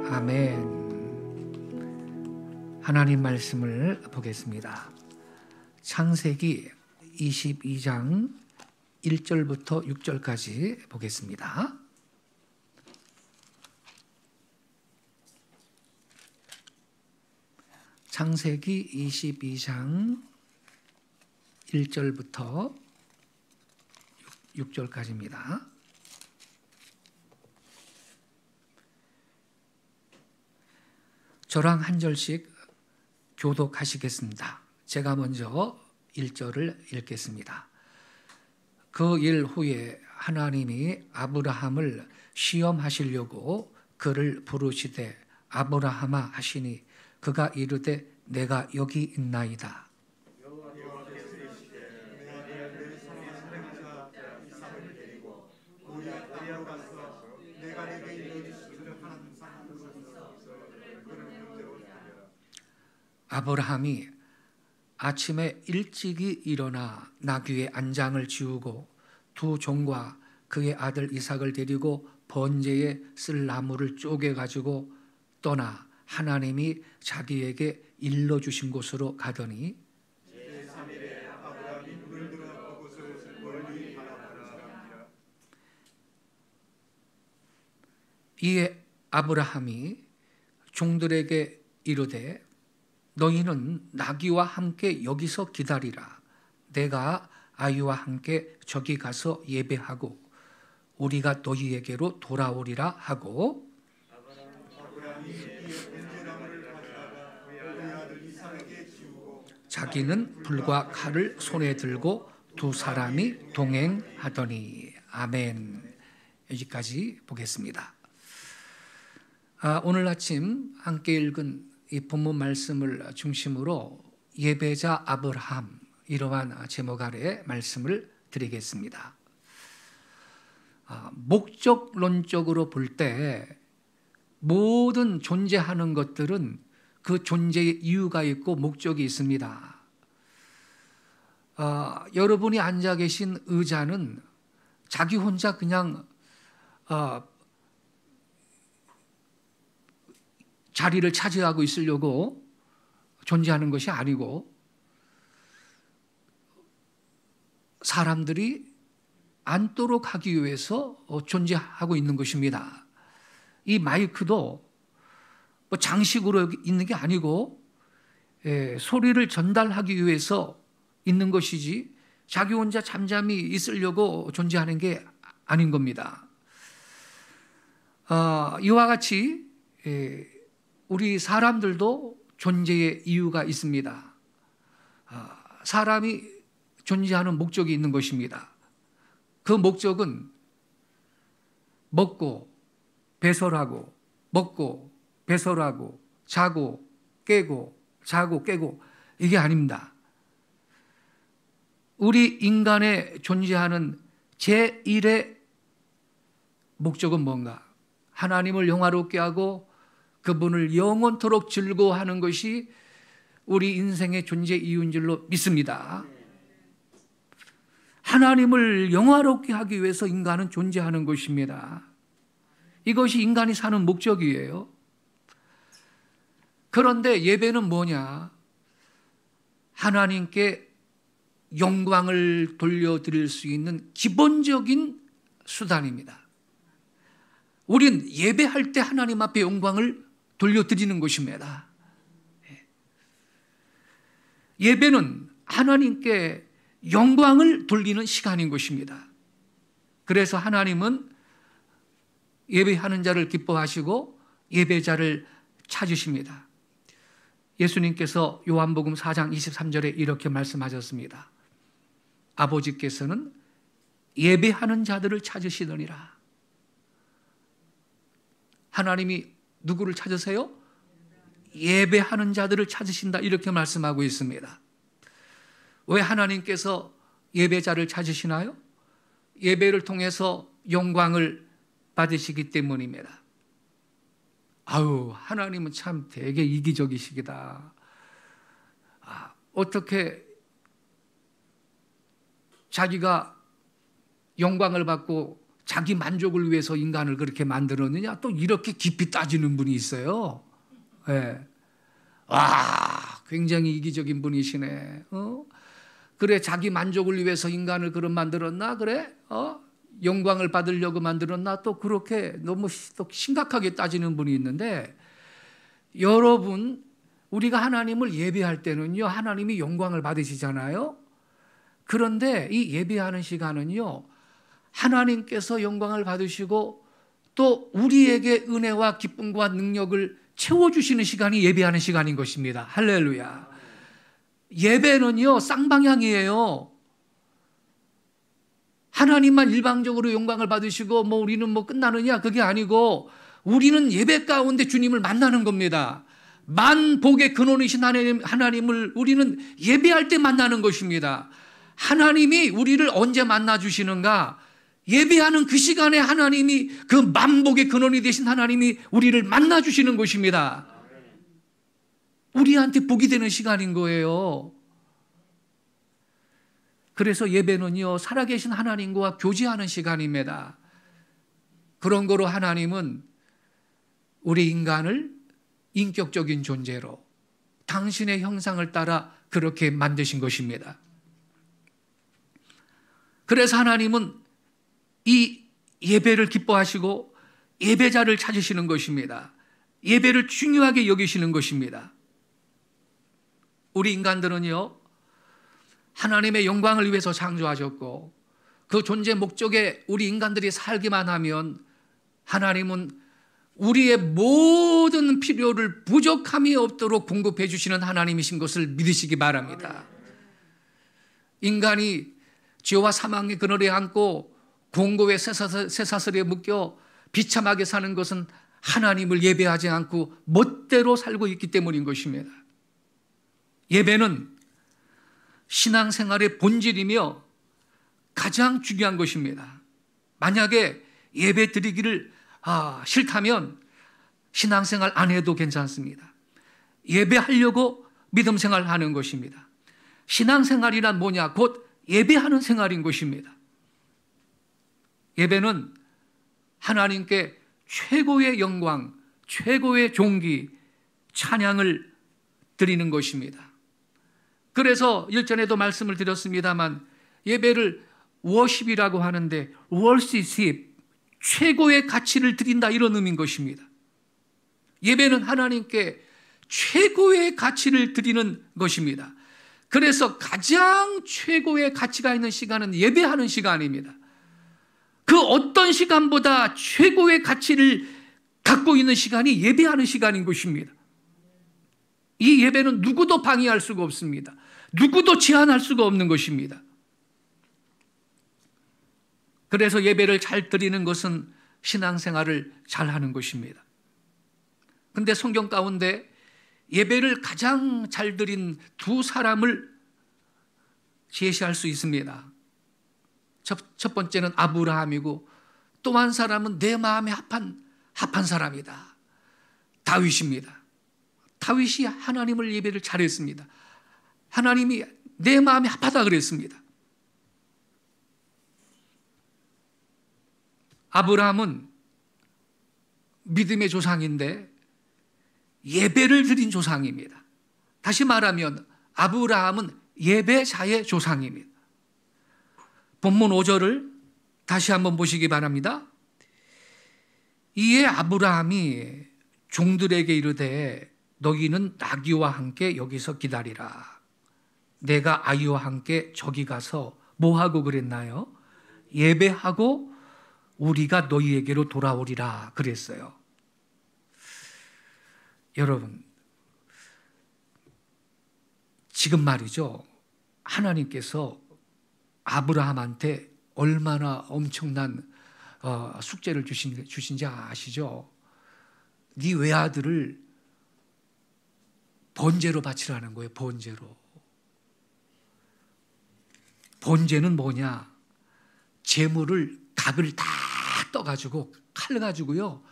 아멘. 하나님 말씀을 보겠습니다. 창세기 22장 1절부터 6절까지 보겠습니다. 창세기 22장 1절부터 6절까지입니다. 저랑 한 절씩 교독하시겠습니다. 제가 먼저 1절을 읽겠습니다. 그 일 후에 하나님이 아브라함을 시험하시려고 그를 부르시되 아브라함아 하시니 그가 이르되 내가 여기 있나이다. 아브라함이 아침에 일찍이 일어나 나귀의 안장을 지우고 두 종과 그의 아들 이삭을 데리고 번제에 쓸 나무를 쪼개 가지고 떠나 하나님이 자기에게 일러주신 곳으로 가더니 제3일에 아브라함이 물들어 그곳을 멀리 바라보니라. 이에 아브라함이 종들에게 이르되 너희는 나귀와 함께 여기서 기다리라. 내가 아이와 함께 저기 가서 예배하고 우리가 너희에게로 돌아오리라 하고 자기는 불과 칼을 손에 들고 두 사람이 동행하더니. 아멘. 여기까지 보겠습니다. 오늘 아침 함께 읽은 이 본문 말씀을 중심으로 예배자 아브라함, 이러한 제목 아래 말씀을 드리겠습니다. 목적론적으로 볼 때 모든 존재하는 것들은 그 존재의 이유가 있고 목적이 있습니다. 여러분이 앉아 계신 의자는 자기 혼자 그냥 자리를 차지하고 있으려고 존재하는 것이 아니고 사람들이 앉도록 하기 위해서 존재하고 있는 것입니다. 이 마이크도 뭐 장식으로 있는 게 아니고 소리를 전달하기 위해서 있는 것이지 자기 혼자 잠잠히 있으려고 존재하는 게 아닌 겁니다. 이와 같이 우리 사람들도 존재의 이유가 있습니다. 사람이 존재하는 목적이 있는 것입니다. 그 목적은 먹고 배설하고 먹고 배설하고 자고 깨고 자고 깨고 이게 아닙니다. 우리 인간의 존재하는 제1의 목적은 뭔가? 하나님을 영화롭게 하고 그분을 영원토록 즐거워하는 것이 우리 인생의 존재 이유인 줄로 믿습니다. 하나님을 영화롭게 하기 위해서 인간은 존재하는 것입니다. 이것이 인간이 사는 목적이에요. 그런데 예배는 뭐냐? 하나님께 영광을 돌려드릴 수 있는 기본적인 수단입니다. 우린 예배할 때 하나님 앞에 영광을 돌려드리는 것입니다. 예배는 하나님께 영광을 돌리는 시간인 것입니다. 그래서 하나님은 예배하는 자를 기뻐하시고 예배자를 찾으십니다. 예수님께서 요한복음 4장 23절에 이렇게 말씀하셨습니다. 아버지께서는 예배하는 자들을 찾으시더니라. 하나님이 누구를 찾으세요? 예배하는 자들을 찾으신다, 이렇게 말씀하고 있습니다. 왜 하나님께서 예배자를 찾으시나요? 예배를 통해서 영광을 받으시기 때문입니다. 하나님은 참 되게 이기적이시기다. 어떻게 자기가 영광을 받고 자기 만족을 위해서 인간을 그렇게 만들었느냐? 또 이렇게 깊이 따지는 분이 있어요. 예. 와, 굉장히 이기적인 분이시네. 그래, 자기 만족을 위해서 인간을 그런 만들었나? 그래? 영광을 받으려고 만들었나? 또 그렇게 너무 또 심각하게 따지는 분이 있는데, 여러분, 우리가 하나님을 예배할 때는요, 하나님이 영광을 받으시잖아요. 그런데 이 예배하는 시간은요, 하나님께서 영광을 받으시고 또 우리에게 은혜와 기쁨과 능력을 채워주시는 시간이 예배하는 시간인 것입니다. 할렐루야. 예배는요, 쌍방향이에요. 하나님만 일방적으로 영광을 받으시고 뭐 우리는 뭐 끝나느냐? 그게 아니고 우리는 예배 가운데 주님을 만나는 겁니다. 만복의 근원이신 하나님을 우리는 예배할 때 만나는 것입니다. 하나님이 우리를 언제 만나 주시는가? 예배하는 그 시간에 하나님이, 그 만복의 근원이 되신 하나님이 우리를 만나 주시는 것입니다. 우리한테 복이 되는 시간인 거예요. 그래서 예배는요, 살아계신 하나님과 교제하는 시간입니다. 그런 거로 하나님은 우리 인간을 인격적인 존재로 당신의 형상을 따라 그렇게 만드신 것입니다. 그래서 하나님은 이 예배를 기뻐하시고 예배자를 찾으시는 것입니다. 예배를 중요하게 여기시는 것입니다. 우리 인간들은요, 하나님의 영광을 위해서 창조하셨고 그 존재 목적에 우리 인간들이 살기만 하면 하나님은 우리의 모든 필요를 부족함이 없도록 공급해 주시는 하나님이신 것을 믿으시기 바랍니다. 인간이 죄와 사망의 그늘에 앉고 공고의 쇠사슬에 묶여 비참하게 사는 것은 하나님을 예배하지 않고 멋대로 살고 있기 때문인 것입니다. 예배는 신앙생활의 본질이며 가장 중요한 것입니다. 만약에 예배 드리기를 싫다면 신앙생활 안 해도 괜찮습니다. 예배하려고 믿음 생활하는 것입니다. 신앙생활이란 뭐냐? 곧 예배하는 생활인 것입니다. 예배는 하나님께 최고의 영광, 최고의 존귀, 찬양을 드리는 것입니다. 그래서 일전에도 말씀을 드렸습니다만 예배를 워십이라고 하는데 월시십, 최고의 가치를 드린다, 이런 의미인 것입니다. 예배는 하나님께 최고의 가치를 드리는 것입니다. 그래서 가장 최고의 가치가 있는 시간은 예배하는 시간입니다. 그 어떤 시간보다 최고의 가치를 갖고 있는 시간이 예배하는 시간인 것입니다. 이 예배는 누구도 방해할 수가 없습니다. 누구도 제한할 수가 없는 것입니다. 그래서 예배를 잘 드리는 것은 신앙생활을 잘하는 것입니다. 그런데 성경 가운데 예배를 가장 잘 드린 두 사람을 제시할 수 있습니다. 첫 번째는 아브라함이고 또 한 사람은 내 마음에 합한 사람이다. 다윗입니다. 다윗이 하나님을 예배를 잘했습니다. 하나님이 내 마음에 합하다 그랬습니다. 아브라함은 믿음의 조상인데 예배를 드린 조상입니다. 다시 말하면 아브라함은 예배자의 조상입니다. 본문 5절을 다시 한번 보시기 바랍니다. 이에 아브라함이 종들에게 이르되 너희는 나귀와 함께 여기서 기다리라. 내가 아이와 함께 저기 가서 뭐하고 그랬나요? 예배하고 우리가 너희에게로 돌아오리라 그랬어요. 여러분, 지금 말이죠, 하나님께서 아브라함한테 얼마나 엄청난 숙제를 주신지 아시죠? 네 외아들을 번제로 바치라는 거예요. 번제로. 번제는 뭐냐? 재물을 각을 다 떠가지고, 칼 가지고요,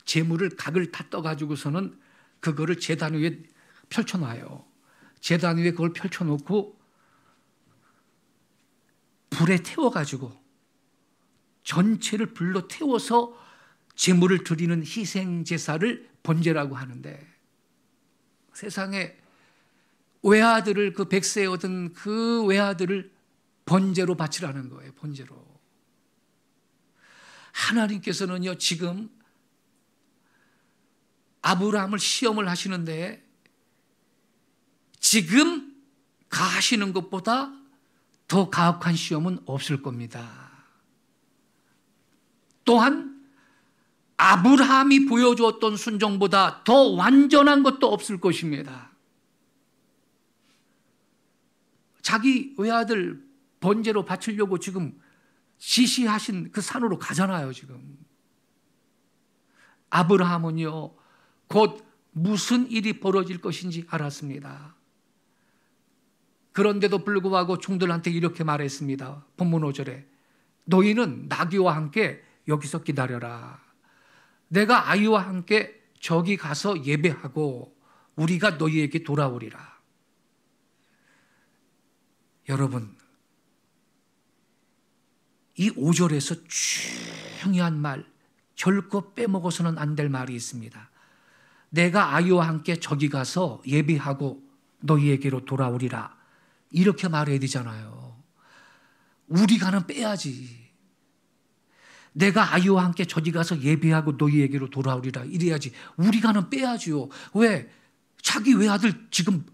재물을 각을 다 떠가지고서는 그거를 제단 위에 펼쳐놔요. 제단 위에 그걸 펼쳐놓고 불에 태워가지고 전체를 불러 태워서 제물을 드리는 희생 제사를 번제라고 하는데, 세상에 외아들을, 그 백세에 얻은 그 외아들을 번제로 바치라는 거예요. 번제로. 하나님께서는요, 지금 아브라함을 시험을 하시는데 지금 가하시는 것보다 더 가혹한 시험은 없을 겁니다. 또한 아브라함이 보여주었던 순종보다 더 완전한 것도 없을 것입니다. 자기 외아들 번제로 바치려고 지금 지시하신 그 산으로 가잖아요, 지금. 아브라함은요, 곧 무슨 일이 벌어질 것인지 알았습니다. 그런데도 불구하고 종들한테 이렇게 말했습니다. 본문 5절에 너희는 나귀와 함께 여기서 기다려라. 내가 아이와 함께 저기 가서 예배하고 우리가 너희에게 돌아오리라. 여러분, 이 5절에서 중요한 말, 결코 빼먹어서는 안 될 말이 있습니다. 내가 아이와 함께 저기 가서 예배하고 너희에게로 돌아오리라. 이렇게 말해야 되잖아요. 우리가는 빼야지. 내가 아이와 함께 저기 가서 예배하고 너희에게로 돌아오리라. 이래야지. 우리가는 빼야지요. 왜? 자기 외아들 지금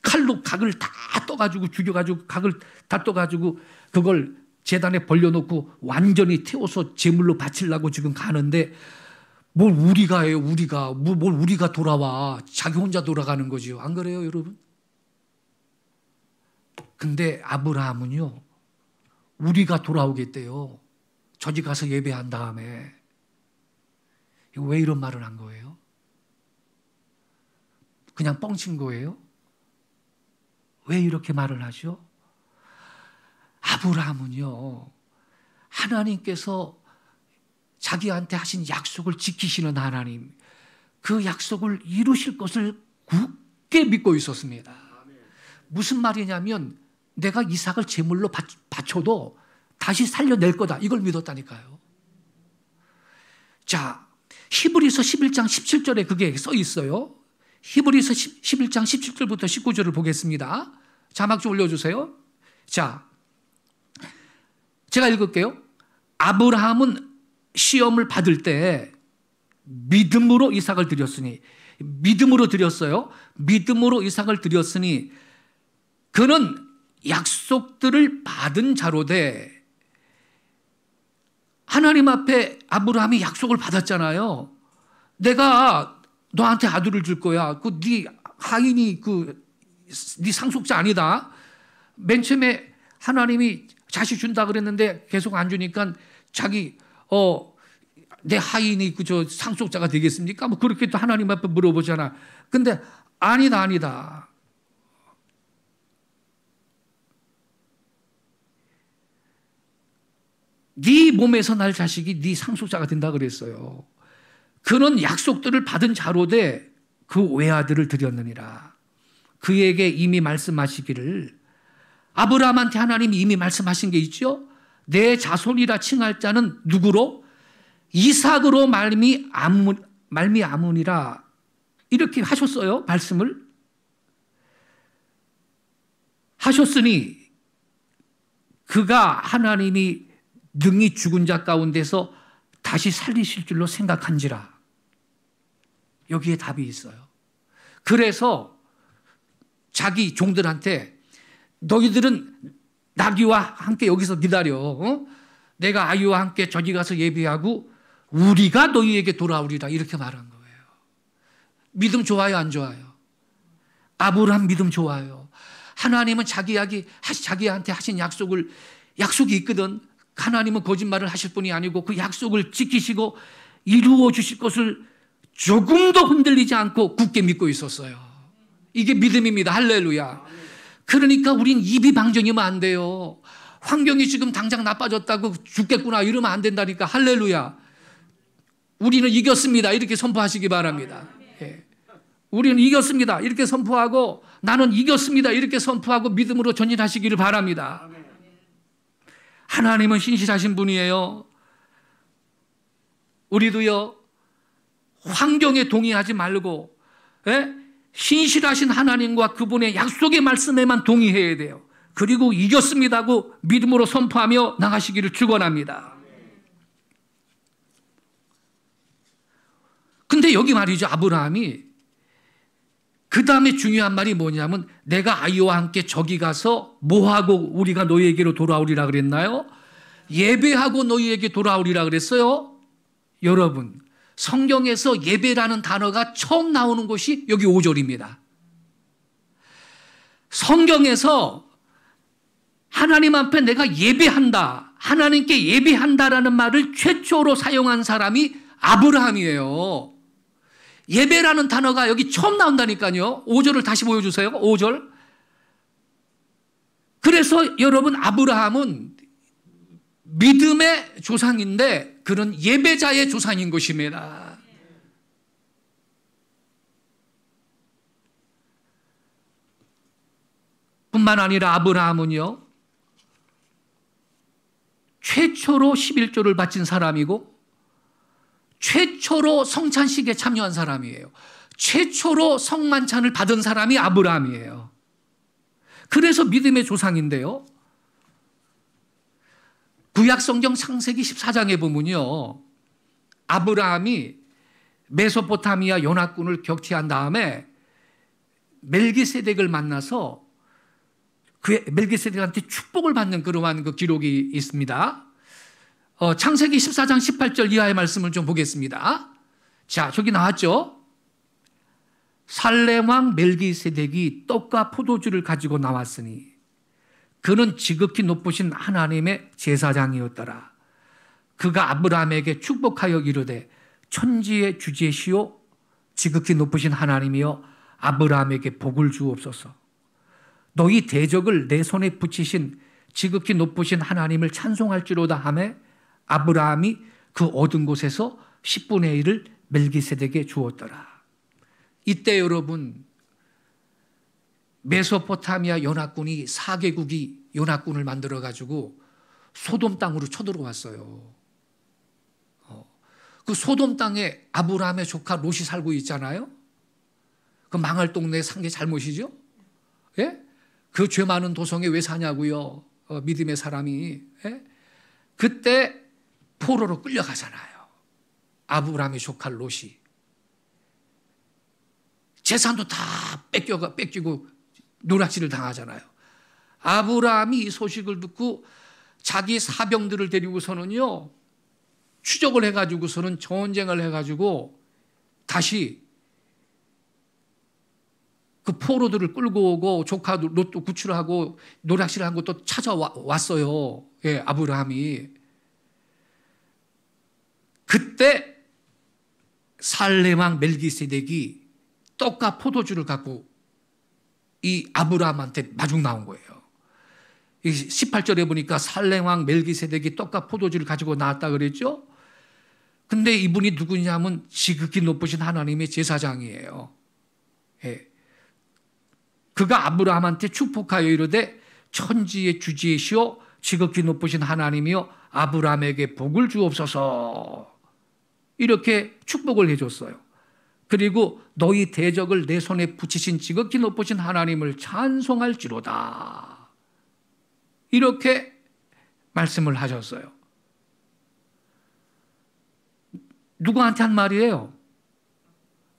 칼로 각을 다 떠가지고 죽여가지고 각을 다 떠가지고 그걸 제단에 벌려놓고 완전히 태워서 제물로 바치려고 지금 가는데 뭘 우리가 해요, 우리가. 뭘 우리가 돌아와. 자기 혼자 돌아가는 거지요. 안 그래요, 여러분? 근데 아브라함은요, 우리가 돌아오겠대요. 저기 가서 예배한 다음에. 왜 이런 말을 한 거예요? 그냥 뻥친 거예요? 왜 이렇게 말을 하죠? 아브라함은요, 하나님께서 자기한테 하신 약속을 지키시는 하나님, 그 약속을 이루실 것을 굳게 믿고 있었습니다. 무슨 말이냐면 내가 이삭을 제물로 바쳐도 다시 살려낼 거다, 이걸 믿었다니까요. 자, 히브리서 11장 17절에 그게 써 있어요. 히브리서 11장 17절부터 19절을 보겠습니다. 자막 좀 올려주세요. 자, 제가 읽을게요. 아브라함은 시험을 받을 때 믿음으로 이삭을 드렸으니, 믿음으로 드렸어요. 믿음으로 이삭을 드렸으니 그는 약속들을 받은 자로되, 하나님 앞에 아브라함이 약속을 받았잖아요. 내가 너한테 아들을 줄 거야. 그 네 하인이 네 상속자 아니다. 맨 처음에 하나님이 자식 준다 그랬는데 계속 안 주니까 자기 내 하인이 저 상속자가 되겠습니까? 뭐 그렇게 또 하나님 앞에 물어보잖아. 근데 아니다. 네 몸에서 날 자식이 네 상속자가 된다 그랬어요. 그는 약속들을 받은 자로되 그 외아들을 드렸느니라. 그에게 이미 말씀하시기를, 아브라함한테 하나님이 이미 말씀하신 게 있죠. 내 자손이라 칭할 자는 누구로? 이삭으로 말미암으니라. 이렇게 하셨어요. 말씀을 하셨으니 그가 하나님이 능히 죽은 자 가운데서 다시 살리실 줄로 생각한지라. 여기에 답이 있어요. 그래서 자기 종들한테 너희들은 나귀와 함께 여기서 기다려. 내가 아이와 함께 저기 가서 예배하고 우리가 너희에게 돌아오리라. 이렇게 말한 거예요. 믿음 좋아요, 안 좋아요? 아브라함 믿음 좋아요. 하나님은 자기한테 하신 약속이 있거든. 하나님은 거짓말을 하실 분이 아니고 그 약속을 지키시고 이루어 주실 것을 조금도 흔들리지 않고 굳게 믿고 있었어요. 이게 믿음입니다. 할렐루야. 그러니까 우린 이비방정이면 안 돼요. 환경이 지금 당장 나빠졌다고 죽겠구나 이러면 안 된다니까. 할렐루야. 우리는 이겼습니다. 이렇게 선포하시기 바랍니다. 예. 우리는 이겼습니다. 이렇게 선포하고, 나는 이겼습니다. 이렇게 선포하고 믿음으로 전진하시기를 바랍니다. 하나님은 신실하신 분이에요. 우리도요, 환경에 동의하지 말고 신실하신 하나님과 그분의 약속의 말씀에만 동의해야 돼요. 그리고 이겼습니다고 믿음으로 선포하며 나가시기를 축원합니다. 근데 여기 말이죠, 아브라함이 그 다음에 중요한 말이 뭐냐면, 내가 아이와 함께 저기 가서 뭐하고 우리가 너희에게로 돌아오리라 그랬나요? 예배하고 너희에게 돌아오리라 그랬어요. 여러분, 성경에서 예배라는 단어가 처음 나오는 곳이 여기 5절입니다. 성경에서 하나님 앞에 내가 예배한다, 하나님께 예배한다라는 말을 최초로 사용한 사람이 아브라함이에요. 예배라는 단어가 여기 처음 나온다니까요. 5절을 다시 보여주세요. 5절. 그래서 여러분, 아브라함은 믿음의 조상인데 그런 예배자의 조상인 것입니다. 뿐만 아니라 아브라함은요, 최초로 11조를 바친 사람이고 최초로 성찬식에 참여한 사람이에요. 최초로 성만찬을 받은 사람이 아브라함이에요. 그래서 믿음의 조상인데요, 구약성경 창세기 14장에 보면요, 아브라함이 메소포타미아 연합군을 격퇴한 다음에 멜기세덱을 만나서 그 멜기세덱한테 축복을 받는 그러한 그 기록이 있습니다. 창세기 14장 18절 이하의 말씀을 좀 보겠습니다. 자, 저기 나왔죠? 살렘 왕 멜기세덱이 떡과 포도주를 가지고 나왔으니 그는 지극히 높으신 하나님의 제사장이었더라. 그가 아브라함에게 축복하여 이르되 천지의 주제시오 지극히 높으신 하나님이여 아브라함에게 복을 주옵소서. 너희 대적을 내 손에 붙이신 지극히 높으신 하나님을 찬송할지로다 하매 아브라함이 그 얻은 곳에서 10분의 1을 멜기세덱에게 주었더라. 이때 여러분, 메소포타미아 연합군이 4개국이 연합군을 만들어가지고 소돔 땅으로 쳐들어왔어요. 그 소돔 땅에 아브라함의 조카 롯이 살고 있잖아요. 그 망할 동네에 산 게 잘못이죠? 예? 그 죄 많은 도성에 왜 사냐고요? 믿음의 사람이. 예? 그때 포로로 끌려가잖아요. 아브라함의 조카 롯이. 재산도 다 뺏기고 노략질을 당하잖아요. 아브라함이 이 소식을 듣고 자기 사병들을 데리고서는요, 추적을 해가지고서는 전쟁을 해가지고 다시 그 포로들을 끌고 오고 조카 롯도 구출하고 노략질을 하고 또 찾아왔어요. 예, 아브라함이. 그때 살렘 왕 멜기세덱이 떡과 포도주를 갖고 이 아브라함한테 마중 나온 거예요. 18절에 보니까 살렘 왕 멜기세덱이 떡과 포도주를 가지고 나왔다 그랬죠. 근데 이분이 누구냐면 지극히 높으신 하나님의 제사장이에요. 예. 그가 아브라함한테 축복하여 이르되 천지의 주지이시오 지극히 높으신 하나님이여 아브라함에게 복을 주옵소서. 이렇게 축복을 해줬어요. 그리고 너희 대적을 내 손에 붙이신 지극히 높으신 하나님을 찬송할지로다. 이렇게 말씀을 하셨어요. 누구한테 한 말이에요?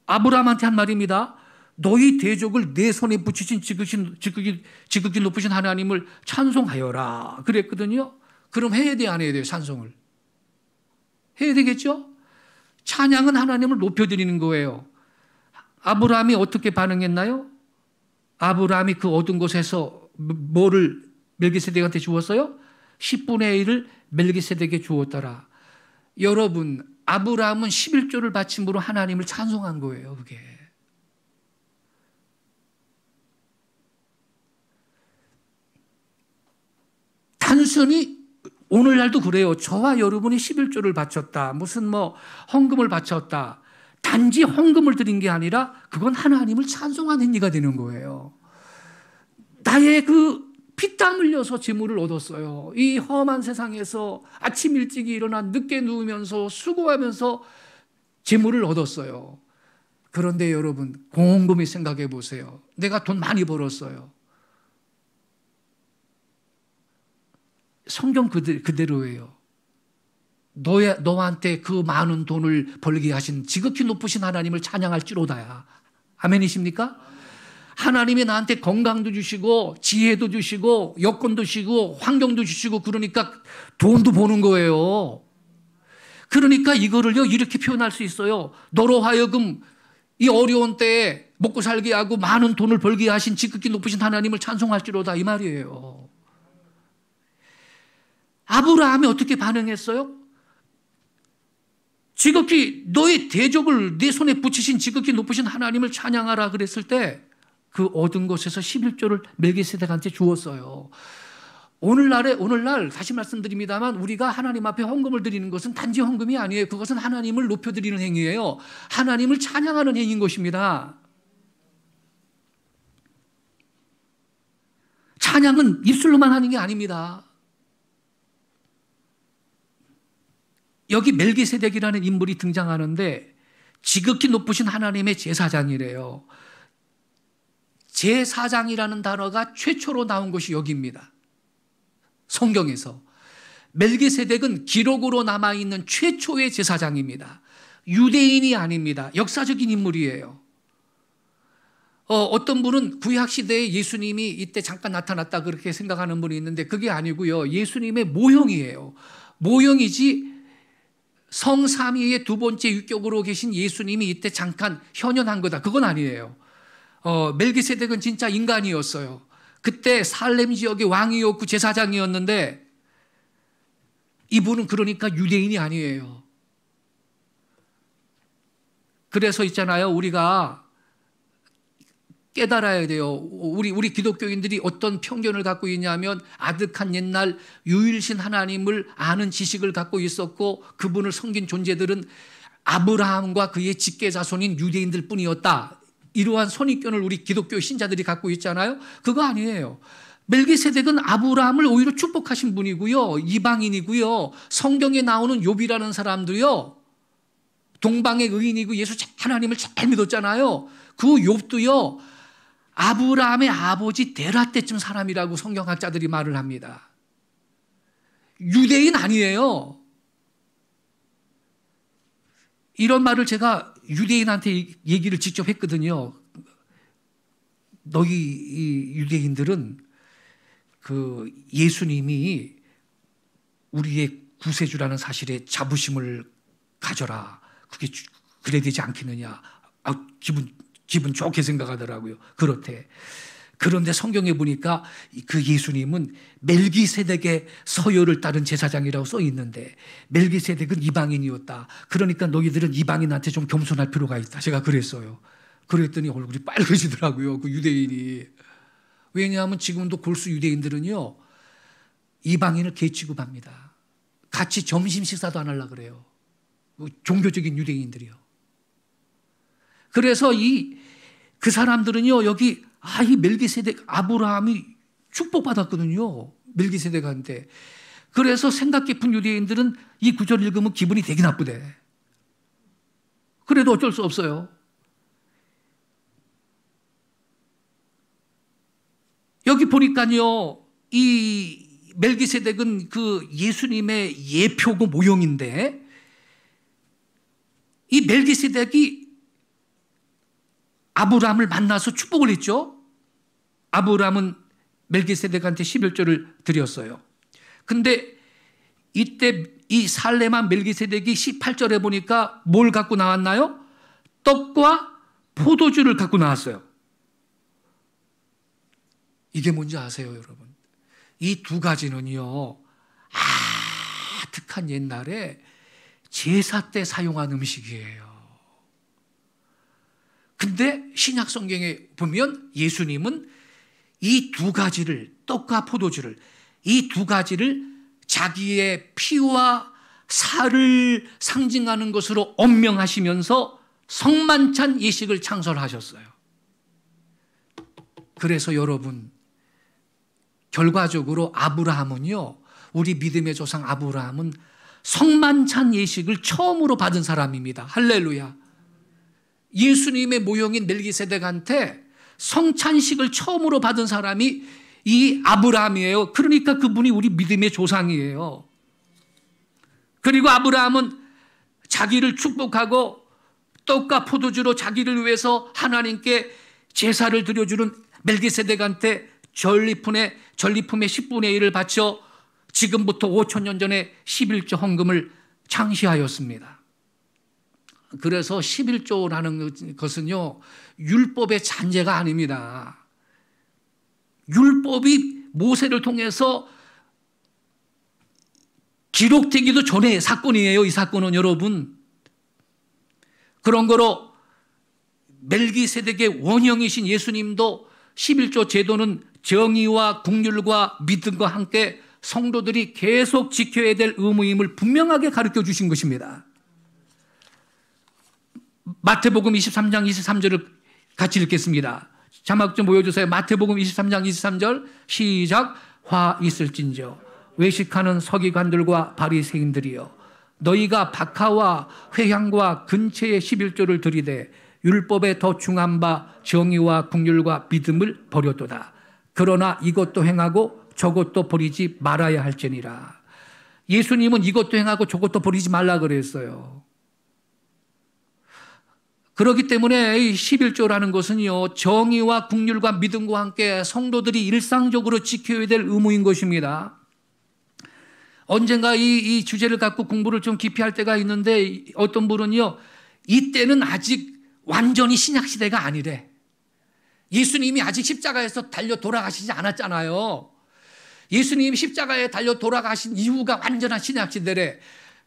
아브라함한테 한 말입니다. 너희 대적을 내 손에 붙이신 지극히 높으신 하나님을 찬송하여라 그랬거든요. 그럼 해야 돼, 안 해야 돼요? 찬송을 해야 되겠죠? 찬양은 하나님을 높여드리는 거예요. 아브라함이 어떻게 반응했나요? 아브라함이 그 얻은 곳에서 뭐를 멜기세덱한테 주었어요? 10분의 1을 멜기세덱에게 주었더라. 여러분, 아브라함은 11조를 바침으로 하나님을 찬송한 거예요. 그게. 단순히 오늘날도 그래요. 저와 여러분이 11조를 바쳤다, 무슨 뭐 헌금을 바쳤다, 단지 헌금을 드린 게 아니라 그건 하나님을 찬송하는 행위가 되는 거예요. 나의 그 피땀 흘려서 재물을 얻었어요. 이 험한 세상에서 아침 일찍이 일어나 늦게 누우면서 수고하면서 재물을 얻었어요. 그런데 여러분, 곰곰이 생각해 보세요. 내가 돈 많이 벌었어요. 성경 그대로예요. 너한테 그 많은 돈을 벌게 하신 지극히 높으신 하나님을 찬양할지로다야. 아멘이십니까? 하나님이 나한테 건강도 주시고 지혜도 주시고 여건도 주시고 환경도 주시고 그러니까 돈도 버는 거예요. 그러니까 이거를요 이렇게 표현할 수 있어요. 너로 하여금 이 어려운 때에 먹고 살게 하고 많은 돈을 벌게 하신 지극히 높으신 하나님을 찬송할지로다 이 말이에요. 아브라함이 어떻게 반응했어요? 지극히 너의 대적을 내 손에 붙이신 지극히 높으신 하나님을 찬양하라 그랬을 때 그 얻은 것에서 11조를 멜기세덱한테 주었어요. 오늘날 다시 말씀드립니다만 우리가 하나님 앞에 헌금을 드리는 것은 단지 헌금이 아니에요. 그것은 하나님을 높여드리는 행위예요. 하나님을 찬양하는 행위인 것입니다. 찬양은 입술로만 하는 게 아닙니다. 여기 멜기세덱이라는 인물이 등장하는데 지극히 높으신 하나님의 제사장이래요. 제사장이라는 단어가 최초로 나온 것이 여기입니다. 성경에서. 멜기세덱은 기록으로 남아있는 최초의 제사장입니다. 유대인이 아닙니다. 역사적인 인물이에요. 어떤 분은 구약시대에 예수님이 이때 잠깐 나타났다 그렇게 생각하는 분이 있는데 그게 아니고요. 예수님의 모형이에요. 모형이지 성삼위의 두 번째 유격으로 계신 예수님이 이때 잠깐 현현한 거다. 그건 아니에요. 멜기세덱은 진짜 인간이었어요. 그때 살렘 지역의 왕이었고 제사장이었는데 이분은 그러니까 유대인이 아니에요. 그래서 있잖아요. 우리가 깨달아야 돼요. 우리 기독교인들이 어떤 편견을 갖고 있냐면 아득한 옛날 유일신 하나님을 아는 지식을 갖고 있었고 그분을 섬긴 존재들은 아브라함과 그의 직계 자손인 유대인들 뿐이었다. 이러한 선입견을 우리 기독교 신자들이 갖고 있잖아요. 그거 아니에요. 멜기세덱은 아브라함을 오히려 축복하신 분이고요. 이방인이고요. 성경에 나오는 욥이라는 사람도요. 동방의 의인이고 예수 하나님을 잘 믿었잖아요. 그 욥도요. 아브라함의 아버지 데라 때쯤 사람이라고 성경학자들이 말을 합니다. 유대인 아니에요. 이런 말을 제가 유대인한테 얘기를 직접 했거든요. 너희 이 유대인들은 그 예수님이 우리의 구세주라는 사실에 자부심을 가져라. 그래야 되지 않겠느냐. 기분 좋게 생각하더라고요. 그렇대. 그런데 성경에 보니까 그 예수님은 멜기세덱의 서열을 따른 제사장이라고 써 있는데 멜기세덱은 이방인이었다. 그러니까 너희들은 이방인한테 좀 겸손할 필요가 있다. 제가 그랬어요. 그랬더니 얼굴이 빨개지더라고요. 그 유대인이. 왜냐하면 지금도 골수 유대인들은요. 이방인을 개 취급합니다. 같이 점심 식사도 안 하려고 그래요. 종교적인 유대인들이요. 그래서 그 사람들은요. 여기 이 멜기세덱 아브라함이 축복받았거든요. 멜기세덱한테. 그래서 생각 깊은 유대인들은 이 구절 읽으면 기분이 되게 나쁘대. 그래도 어쩔 수 없어요. 여기 보니까요. 이 멜기세덱은 그 예수님의 예표고 모형인데 이 멜기세덱이 아브라함을 만나서 축복을 했죠. 아브라함은 멜기세덱한테 11조를 드렸어요. 근데 이때 이 살레만 멜기세덱이 18절에 보니까 뭘 갖고 나왔나요? 떡과 포도주를 갖고 나왔어요. 이게 뭔지 아세요, 여러분? 이 두 가지는요. 아득한 옛날에 제사 때 사용한 음식이에요. 근데 신약 성경에 보면 예수님은 이 두 가지를 떡과 포도주를 이 두 가지를 자기의 피와 살을 상징하는 것으로 엄명하시면서 성만찬 예식을 창설하셨어요. 그래서 여러분 결과적으로 아브라함은요, 우리 믿음의 조상 아브라함은 성만찬 예식을 처음으로 받은 사람입니다. 할렐루야. 예수님의 모형인 멜기세덱한테 성찬식을 처음으로 받은 사람이 이 아브라함이에요. 그러니까 그분이 우리 믿음의 조상이에요. 그리고 아브라함은 자기를 축복하고 떡과 포도주로 자기를 위해서 하나님께 제사를 드려주는 멜기세덱한테 전리품의 10분의 1을 바쳐 지금부터 5,000년 전에 11조 헌금을 창시하였습니다. 그래서 11조라는 것은요, 율법의 잔재가 아닙니다. 율법이 모세를 통해서 기록되기도 전에 사건이에요. 이 사건은 여러분. 그런 거로 멜기세덱의 원형이신 예수님도 11조 제도는 정의와 국률과 믿음과 함께 성도들이 계속 지켜야 될 의무임을 분명하게 가르쳐 주신 것입니다. 마태복음 23장 23절을 같이 읽겠습니다. 자막 좀 보여주세요. 마태복음 23장 23절 시작. 화 있을진저 외식하는 서기관들과 바리새인들이여, 너희가 박하와 회향과 근체의 11조를 들이되 율법에 더 중한 바 정의와 국률과 믿음을 버렸도다. 그러나 이것도 행하고 저것도 버리지 말아야 할지니라. 예수님은 이것도 행하고 저것도 버리지 말라 그랬어요. 그렇기 때문에 이 11조라는 것은요, 정의와 국률과 믿음과 함께 성도들이 일상적으로 지켜야 될 의무인 것입니다. 언젠가 이 주제를 갖고 공부를 좀 깊이 할 때가 있는데, 어떤 분은요, 이때는 아직 완전히 신약시대가 아니래. 예수님이 아직 십자가에서 달려 돌아가시지 않았잖아요. 예수님이 십자가에 달려 돌아가신 이후가 완전한 신약시대래.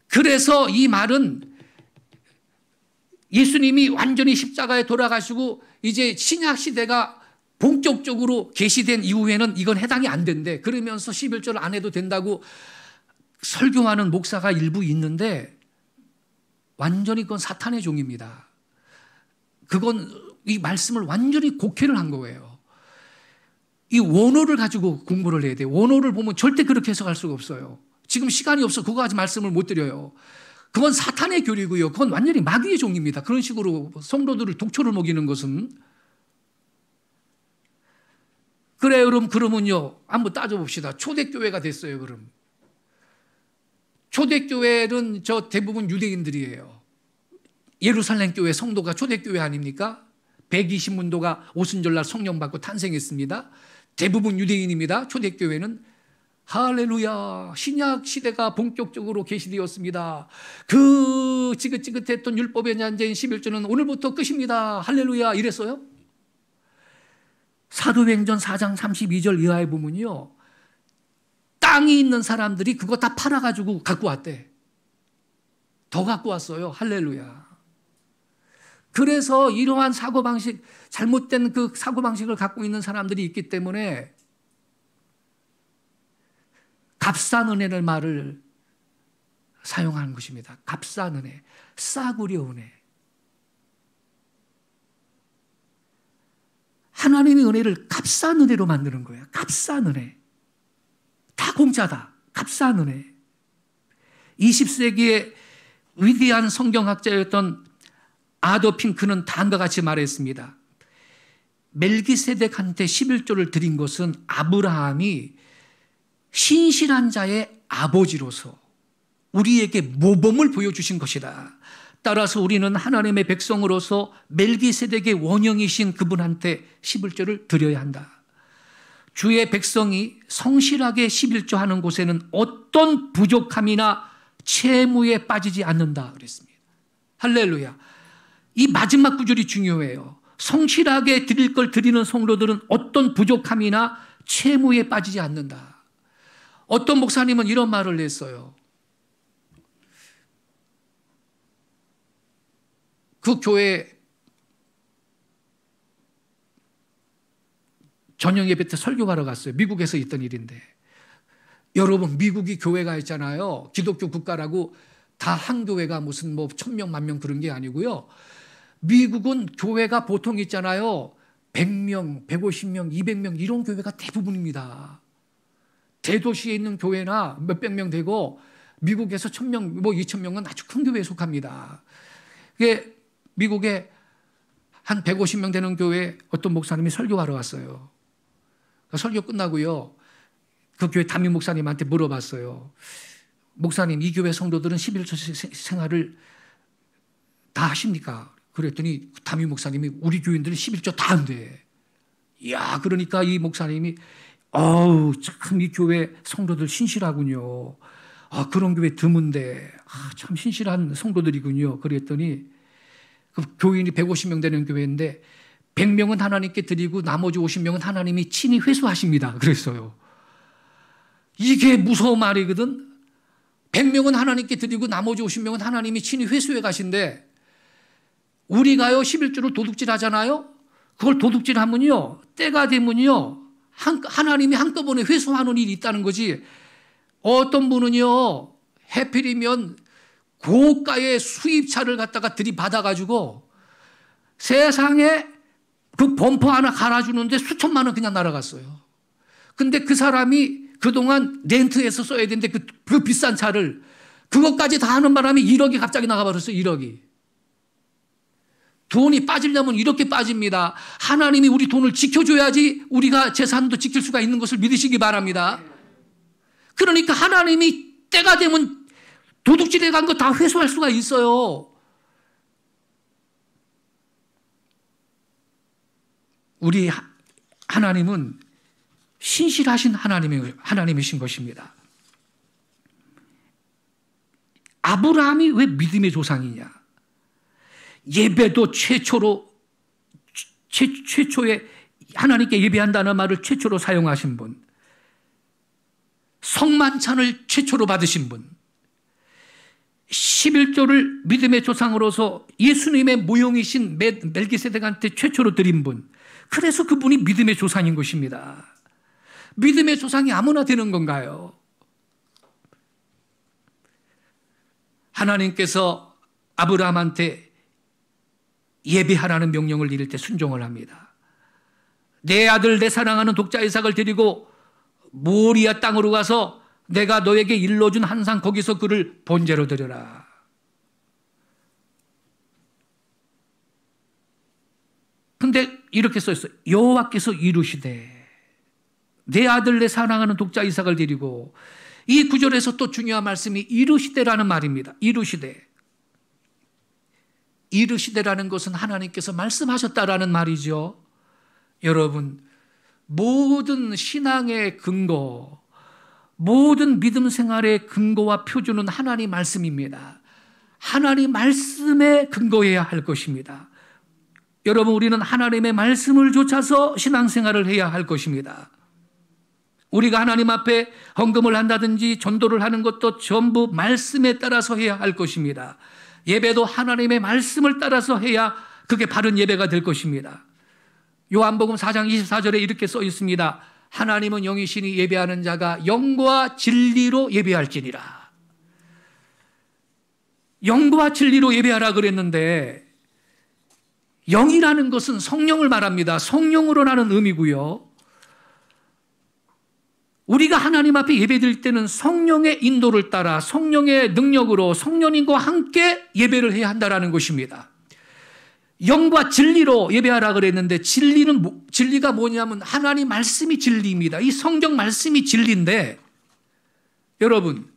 그래서 이 말은 예수님이 완전히 십자가에 돌아가시고 이제 신약시대가 본격적으로 계시된 이후에는 이건 해당이 안 된대. 그러면서 11조를 안 해도 된다고 설교하는 목사가 일부 있는데, 완전히 그건 사탄의 종입니다. 그건 이 말씀을 완전히 곡해를 한 거예요. 이 원어를 가지고 공부를 해야 돼요. 원어를 보면 절대 그렇게 해석할 수가 없어요. 지금 시간이 없어 그거 가지고 말씀을 못 드려요. 그건 사탄의 교리고요. 그건 완전히 마귀의 종입니다. 그런 식으로 성도들을 독초를 먹이는 것은. 그래, 여러분, 그러면요, 한번 따져봅시다. 초대교회가 됐어요, 그럼. 초대교회는 저 대부분 유대인들이에요. 예루살렘 교회 성도가 초대교회 아닙니까? 120문도가 오순절날 성령 받고 탄생했습니다. 대부분 유대인입니다. 초대교회는. 할렐루야, 신약 시대가 본격적으로 계시되었습니다. 그 지긋지긋했던 율법의 잔재인 11조는 오늘부터 끝입니다. 할렐루야, 이랬어요. 사도행전 4장 32절 이하에 보면요, 땅이 있는 사람들이 그거 다 팔아가지고 갖고 왔대. 더 갖고 왔어요. 할렐루야. 그래서 이러한 사고방식, 잘못된 그 사고방식을 갖고 있는 사람들이 있기 때문에 값싼 은혜를 말을 사용하는 것입니다. 값싼 은혜, 싸구려 은혜. 하나님의 은혜를 값싼 은혜로 만드는 거예요. 값싼 은혜. 다 공짜다. 값싼 은혜. 20세기의 위대한 성경학자였던 아더 핑크는 다음과 같이 말했습니다. 멜기세덱한테 11조를 드린 것은 아브라함이 신실한 자의 아버지로서 우리에게 모범을 보여주신 것이다. 따라서 우리는 하나님의 백성으로서 멜기세덱의 원형이신 그분한테 11조를 드려야 한다. 주의 백성이 성실하게 11조 하는 곳에는 어떤 부족함이나 채무에 빠지지 않는다 그랬습니다. 할렐루야. 이 마지막 구절이 중요해요. 성실하게 드릴 걸 드리는 성도들은 어떤 부족함이나 채무에 빠지지 않는다. 어떤 목사님은 이런 말을 했어요. 그 교회 저녁 예배 때 설교하러 갔어요. 미국에서 있던 일인데. 여러분, 미국이 교회가 있잖아요. 기독교 국가라고 다 한 교회가 무슨 뭐 1000명, 10,000명 그런 게 아니고요. 미국은 교회가 보통 있잖아요. 100명, 150명, 200명 이런 교회가 대부분입니다. 대도시에 있는 교회나 몇백 명 되고 미국에서 1,000명, 뭐 2,000명은 아주 큰 교회에 속합니다. 이게 미국에 한 150명 되는 교회에 어떤 목사님이 설교하러 왔어요. 설교 끝나고요. 그 교회 담임 목사님한테 물어봤어요. 목사님, 이 교회 성도들은 11조 생활을 다 하십니까? 그랬더니 담임 목사님이 우리 교인들은 11조 다 한대. 이야, 그러니까 이 목사님이 참 이 교회 성도들 신실하군요. 그런 교회 드문데 참 신실한 성도들이군요. 그랬더니 그 교인이 150명 되는 교회인데 100명은 하나님께 드리고 나머지 50명은 하나님이 친히 회수하십니다. 그랬어요. 이게 무서운 말이거든. 100명은 하나님께 드리고 나머지 50명은 하나님이 친히 회수해 가신대. 우리가요 11조를 도둑질 하잖아요. 그걸 도둑질 하면요 때가 되면요 하나님이 한꺼번에 회수하는 일이 있다는 거지. 어떤 분은요 해필이면 고가의 수입차를 갖다가 들이받아가지고 세상에 그 범퍼 하나 갈아주는데 수천만 원 그냥 날아갔어요. 근데 그 사람이 그동안 렌트해서 써야 되는데 그 비싼 차를 그것까지 다 하는 바람에 1억이 갑자기 나가버렸어요. 1억이. 돈이 빠지려면 이렇게 빠집니다. 하나님이 우리 돈을 지켜줘야지 우리가 재산도 지킬 수가 있는 것을 믿으시기 바랍니다. 그러니까 하나님이 때가 되면 도둑질해 간 거 다 회수할 수가 있어요. 우리 하나님은 신실하신 하나님이신 것입니다. 아브라함이 왜 믿음의 조상이냐? 예배도 최초에 하나님께 예배한다는 말을 최초로 사용하신 분, 성만찬을 최초로 받으신 분, 11조를 믿음의 조상으로서 예수님의 모형이신 멜기세덱한테 최초로 드린 분, 그래서 그분이 믿음의 조상인 것입니다. 믿음의 조상이 아무나 되는 건가요? 하나님께서 아브라함한테 예배하라는 명령을 이룰 때 순종을 합니다. 내 아들 내 사랑하는 독자 이삭을 데리고 모리아 땅으로 가서 내가 너에게 일러준 한산 거기서 그를 번제로 드려라. 근데 이렇게 써있어요. 여호와께서 이루시되 내 아들 내 사랑하는 독자 이삭을 데리고, 이 구절에서 또 중요한 말씀이 이루시되라는 말입니다. 이루시되라는 것은 하나님께서 말씀하셨다라는 말이죠. 여러분, 모든 신앙의 근거, 모든 믿음 생활의 근거와 표준은 하나님 말씀입니다. 하나님 말씀에 근거해야 할 것입니다. 여러분, 우리는 하나님의 말씀을 좇아서 신앙생활을 해야 할 것입니다. 우리가 하나님 앞에 헌금을 한다든지 전도를 하는 것도 전부 말씀에 따라서 해야 할 것입니다. 예배도 하나님의 말씀을 따라서 해야 그게 바른 예배가 될 것입니다. 요한복음 4장 24절에 이렇게 써 있습니다. 하나님은 영이시니 예배하는 자가 영과 진리로 예배할지니라. 영과 진리로 예배하라 그랬는데, 영이라는 것은 성령을 말합니다. 성령으로라는 의미고요. 우리가 하나님 앞에 예배드릴 때는 성령의 인도를 따라 성령의 능력으로 성령님과 함께 예배를 해야 한다는 것입니다. 영과 진리로 예배하라 그랬는데, 진리가 뭐냐면 하나님 말씀이 진리입니다. 이 성경 말씀이 진리인데, 여러분,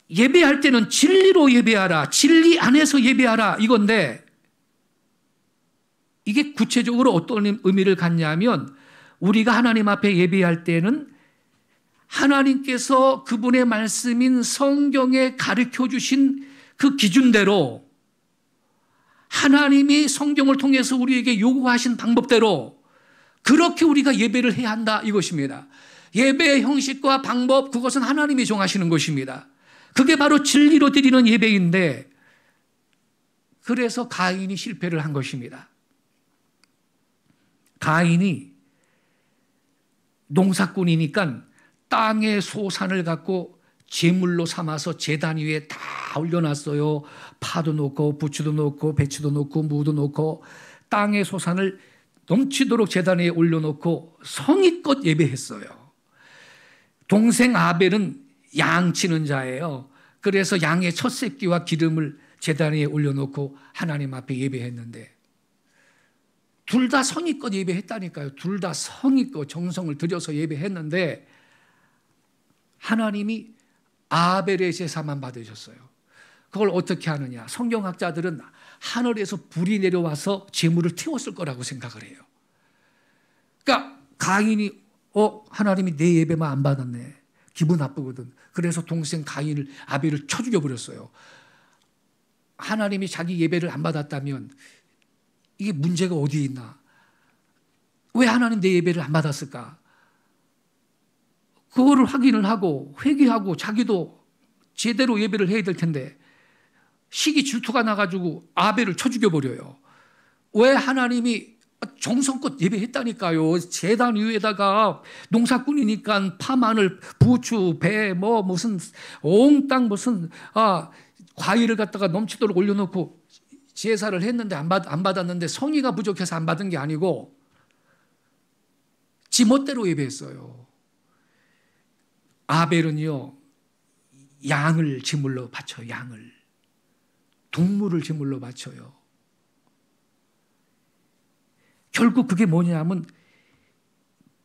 예배할 때는 진리로 예배하라, 진리 안에서 예배하라 이건데, 이게 구체적으로 어떤 의미를 갖냐면, 우리가 하나님 앞에 예배할 때는 하나님께서 그분의 말씀인 성경에 가르쳐 주신 그 기준대로, 하나님이 성경을 통해서 우리에게 요구하신 방법대로 그렇게 우리가 예배를 해야 한다 이것입니다. 예배의 형식과 방법, 그것은 하나님이 정하시는 것입니다. 그게 바로 진리로 드리는 예배인데, 그래서 가인이 실패를 한 것입니다. 가인이 농사꾼이니까 땅의 소산을 갖고 제물로 삼아서 제단 위에 다 올려놨어요. 파도 놓고 부추도 놓고 배추도 놓고 무도 놓고 땅의 소산을 넘치도록 제단에 올려놓고 성의껏 예배했어요. 동생 아벨은 양 치는 자예요. 그래서 양의 첫 새끼와 기름을 제단 위에 올려놓고 하나님 앞에 예배했는데 둘 다 성의껏 예배했다니까요. 둘 다 성의껏 정성을 들여서 예배했는데 하나님이 아벨의 제사만 받으셨어요. 그걸 어떻게 하느냐. 성경학자들은 하늘에서 불이 내려와서 제물을 태웠을 거라고 생각을 해요. 그러니까 가인이 하나님이 내 예배만 안 받았네. 기분 나쁘거든. 그래서 동생 가인을 아벨을 쳐 죽여버렸어요. 하나님이 자기 예배를 안 받았다면 이게 문제가 어디에 있나? 왜 하나님 내 예배를 안 받았을까? 그거를 확인을 하고 회개하고 자기도 제대로 예배를 해야 될 텐데 시기 질투가 나가지고 아벨을 쳐 죽여버려요. 왜 하나님이 정성껏 예배했다니까요. 제단 위에다가 농사꾼이니까 파, 마늘, 부추, 배, 무슨 옹땅 무슨 과일을 갖다가 넘치도록 올려놓고 제사를 했는데 안 받았는데 성의가 부족해서 안 받은 게 아니고 지멋대로 예배했어요. 아벨은요 양을 제물로 바쳐요. 양을 동물을 제물로 바쳐요. 결국 그게 뭐냐면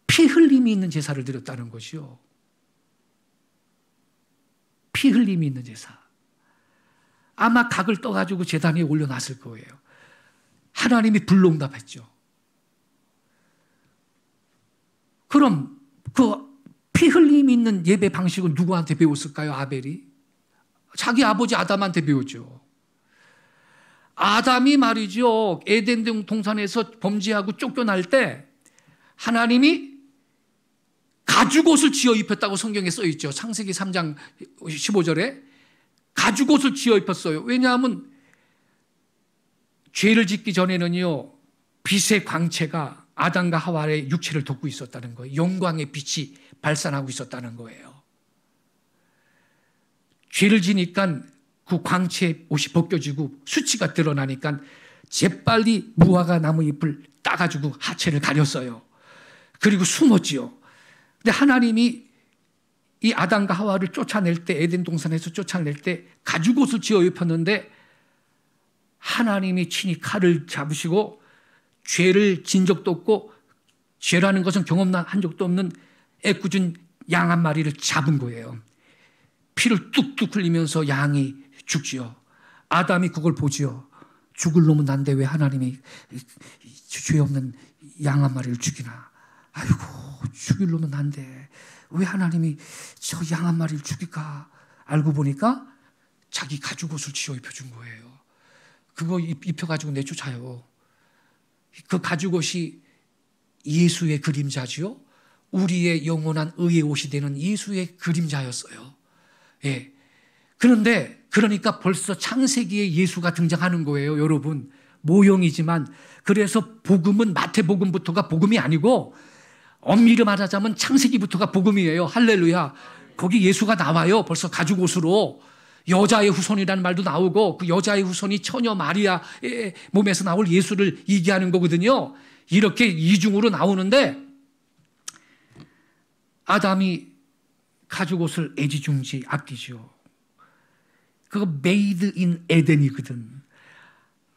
피 흘림이 있는 제사를 드렸다는 것이요. 피 흘림이 있는 제사. 아마 각을 떠가지고 제단 위에 올려놨을 거예요. 하나님이 불응답했죠. 그럼 그 피 흘림이 있는 예배 방식은 누구한테 배웠을까요? 아벨이? 자기 아버지 아담한테 배웠죠. 아담이 말이죠. 에덴 동산에서 범죄하고 쫓겨날 때 하나님이 가죽옷을 지어 입혔다고 성경에 써 있죠. 창세기 3장 15절에 가죽옷을 지어 입혔어요. 왜냐하면 죄를 짓기 전에는요. 빛의 광채가 아담과 하와의 육체를 덮고 있었다는 거예요. 영광의 빛이 발산하고 있었다는 거예요. 죄를 지니까 그 광채 옷이 벗겨지고 수치가 드러나니까 재빨리 무화과 나무 잎을 따가지고 하체를 가렸어요. 그리고 숨었지요. 근데 하나님이 이 아담과 하와를 쫓아낼 때 에덴 동산에서 쫓아낼 때 가죽옷을 지어 입혔는데 하나님이 친히 칼을 잡으시고 죄를 진 적도 없고 죄라는 것은 경험한 적도 없는 애꿎은 양 한 마리를 잡은 거예요. 피를 뚝뚝 흘리면서 양이 죽지요. 아담이 그걸 보지요. 죽을 놈은 난데 왜 하나님이 죄 없는 양 한 마리를 죽이나. 아이고 죽일 놈은 난데 왜 하나님이 저 양 한 마리를 죽일까. 알고 보니까 자기 가죽옷을 지어 입혀준 거예요. 그거 입혀가지고 내쫓아요. 그 가죽옷이 예수의 그림자지요. 우리의 영원한 의의 옷이 되는 예수의 그림자였어요. 예. 그런데 그러니까 벌써 창세기에 예수가 등장하는 거예요, 여러분. 모형이지만 그래서 복음은 마태복음부터가 복음이 아니고 엄밀히 말하자면 창세기부터가 복음이에요. 할렐루야. 거기 예수가 나와요. 벌써 가죽옷으로. 여자의 후손이라는 말도 나오고 그 여자의 후손이 처녀 마리아의 몸에서 나올 예수를 얘기하는 거거든요. 이렇게 이중으로 나오는데 아담이 가죽옷을 애지중지 아끼죠. 그거 메이드 인 에덴이거든.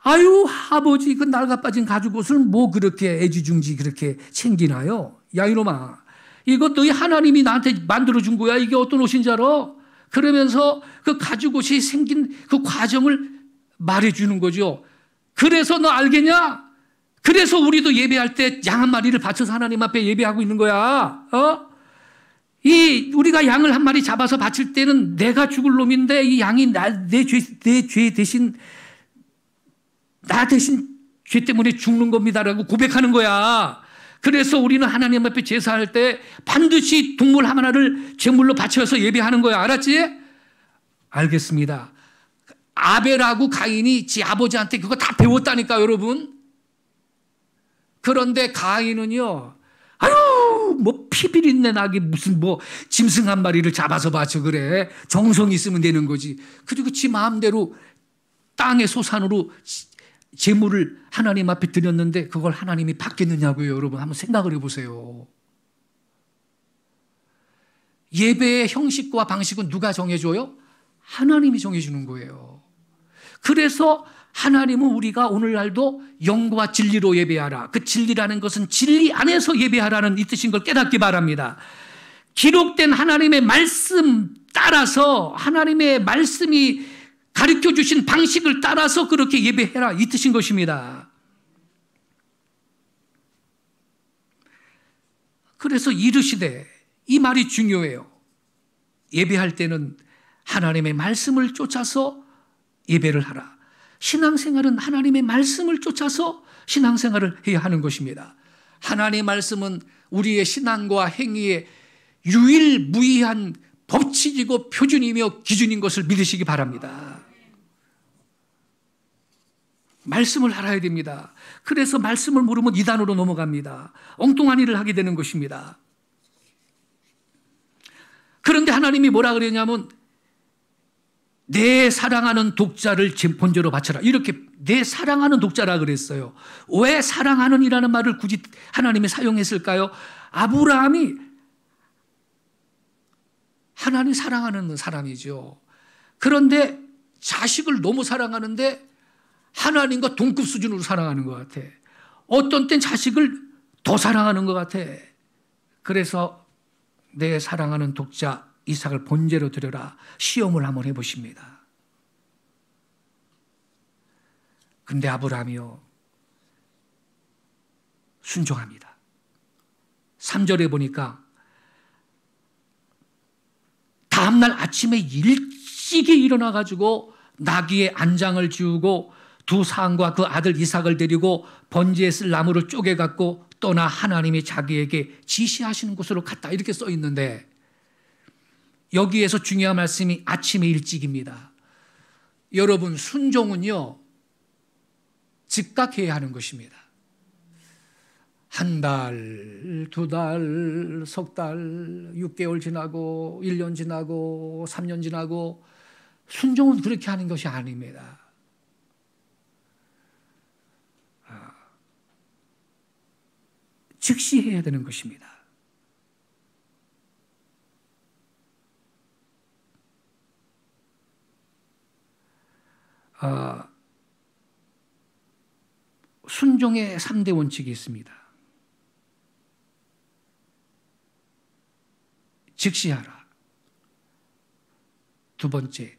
아유 아버지 그 낡아 빠진 가죽옷을 뭐 그렇게 애지중지 그렇게 챙기나요? 야 이놈아 이거 너희 하나님이 나한테 만들어준 거야. 이게 어떤 옷인 줄 알아? 그러면서 그 가죽옷이 생긴 그 과정을 말해주는 거죠. 그래서 너 알겠냐? 그래서 우리도 예배할 때 양 한 마리를 바쳐서 하나님 앞에 예배하고 있는 거야. 우리가 양을 한 마리 잡아서 바칠 때는 내가 죽을 놈인데 이 양이 내 죄 대신 나 대신 죄 때문에 죽는 겁니다라고 고백하는 거야. 그래서 우리는 하나님 앞에 제사할 때 반드시 동물 하나를 제물로 바쳐서 예배하는 거야. 알았지? 알겠습니다. 아벨하고 가인이 지 아버지한테 그거 다 배웠다니까 여러분. 그런데 가인은요. 아유 뭐 피비린내 나게 무슨 뭐 짐승 한 마리를 잡아서 바쳐 그래. 정성이 있으면 되는 거지. 그리고 지 마음대로 땅의 소산으로 제물을 하나님 앞에 드렸는데 그걸 하나님이 받겠느냐고요. 여러분 한번 생각을 해보세요. 예배의 형식과 방식은 누가 정해줘요? 하나님이 정해주는 거예요. 그래서 하나님은 우리가 오늘날도 영과 진리로 예배하라. 그 진리라는 것은 진리 안에서 예배하라는 이 뜻인 걸 깨닫기 바랍니다. 기록된 하나님의 말씀 따라서 하나님의 말씀이 가르쳐 주신 방식을 따라서 그렇게 예배해라 이 뜻인 것입니다. 그래서 이르시되 이 말이 중요해요. 예배할 때는 하나님의 말씀을 쫓아서 예배를 하라. 신앙생활은 하나님의 말씀을 쫓아서 신앙생활을 해야 하는 것입니다. 하나님의 말씀은 우리의 신앙과 행위의 유일무이한 법칙이고 표준이며 기준인 것을 믿으시기 바랍니다. 말씀을 알아야 됩니다. 그래서 말씀을 모르면 이단으로 넘어갑니다. 엉뚱한 일을 하게 되는 것입니다. 그런데 하나님이 뭐라 그러냐면 내 사랑하는 독자를 번제로 바쳐라. 이렇게 내 사랑하는 독자라 그랬어요. 왜 사랑하는 이라는 말을 굳이 하나님이 사용했을까요? 아브라함이 하나님 사랑하는 사람이죠. 그런데 자식을 너무 사랑하는데 하나님과 동급 수준으로 사랑하는 것 같아. 어떤 땐 자식을 더 사랑하는 것 같아. 그래서 내 사랑하는 독자 이삭을 번제로 드려라. 시험을 한번 해보십니다. 근데 아브라함이요 순종합니다. 3절에 보니까 다음날 아침에 일찍이 일어나가지고 나귀의 안장을 지우고 두 사람과 그 아들 이삭을 데리고 번제에 쓸 나무를 쪼개갖고 떠나 하나님이 자기에게 지시하시는 곳으로 갔다 이렇게 써 있는데 여기에서 중요한 말씀이 아침에 일찍입니다. 여러분 순종은요 즉각해야 하는 것입니다. 한 달, 두 달, 석 달, 6개월 지나고 1년 지나고 3년 지나고 순종은 그렇게 하는 것이 아닙니다. 즉시 해야 되는 것입니다. 순종의 3대 원칙이 있습니다. 즉시하라. 두 번째,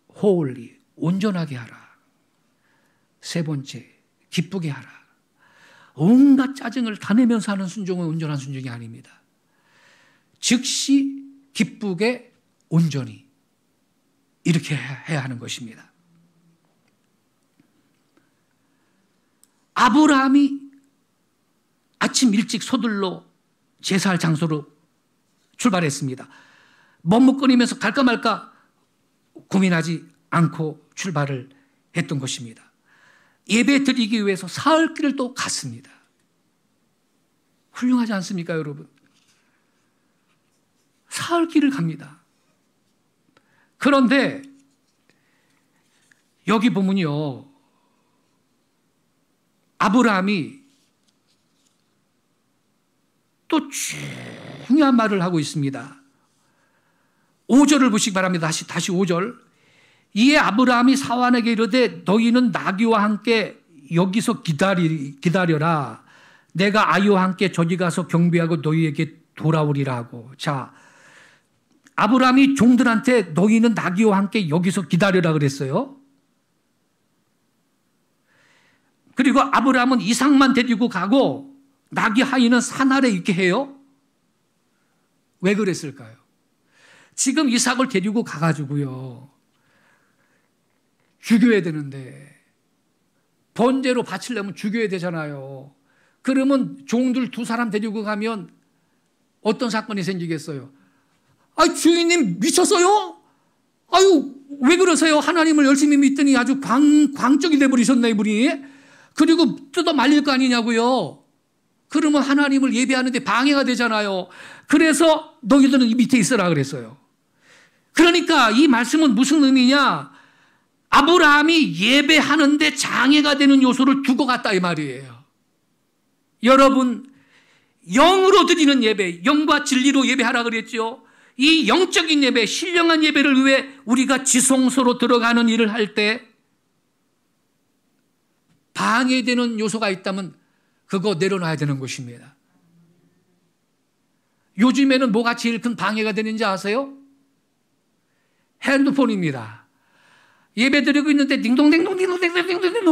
호홀리, 온전하게 하라. 세 번째, 기쁘게 하라. 온갖 짜증을 다 내면서 하는 순종은 온전한 순종이 아닙니다. 즉시, 기쁘게, 온전히 이렇게 해야 하는 것입니다. 아브라함이 아침 일찍 서둘러 제사할 장소로 출발했습니다. 머뭇거리면서 갈까 말까 고민하지 않고 출발을 했던 것입니다. 예배 드리기 위해서 사흘길을 또 갔습니다. 훌륭하지 않습니까, 여러분? 사흘길을 갑니다. 그런데 여기 보면요, 아브라함이 또 중요한 말을 하고 있습니다. 5절을 보시기 바랍니다. 다시 5절. 이에 아브라함이 사환에게 이르되 너희는 나귀와 함께 여기서 기다려라. 내가 아이와 함께 저기 가서 경배하고 너희에게 돌아오리라 하고. 자, 아브라함이 종들한테 너희는 나귀와 함께 여기서 기다려라 그랬어요. 그리고 아브라함은 이삭만 데리고 가고 나귀 하인은 산 아래 있게 해요. 왜 그랬을까요? 지금 이삭을 데리고 가가지고요 죽여야 되는데 번제로 바치려면 죽여야 되잖아요. 그러면 종들 두 사람 데리고 가면 어떤 사건이 생기겠어요? 아, 주인님 미쳤어요? 아유, 왜 그러세요? 하나님을 열심히 믿더니 아주 광적이 돼버리셨네 이분이. 그리고 뜯어 말릴 거 아니냐고요. 그러면 하나님을 예배하는데 방해가 되잖아요. 그래서 너희들은 이 밑에 있어라 그랬어요. 그러니까 이 말씀은 무슨 의미냐? 아브라함이 예배하는데 장애가 되는 요소를 두고 갔다 이 말이에요. 여러분, 영으로 드리는 예배, 영과 진리로 예배하라 그랬죠. 이 영적인 예배, 신령한 예배를 위해 우리가 지성소로 들어가는 일을 할 때 방해되는 요소가 있다면 그거 내려놔야 되는 것입니다. 요즘에는 뭐가 제일 큰 방해가 되는지 아세요? 핸드폰입니다. 예배 드리고 있는데 딩동댕동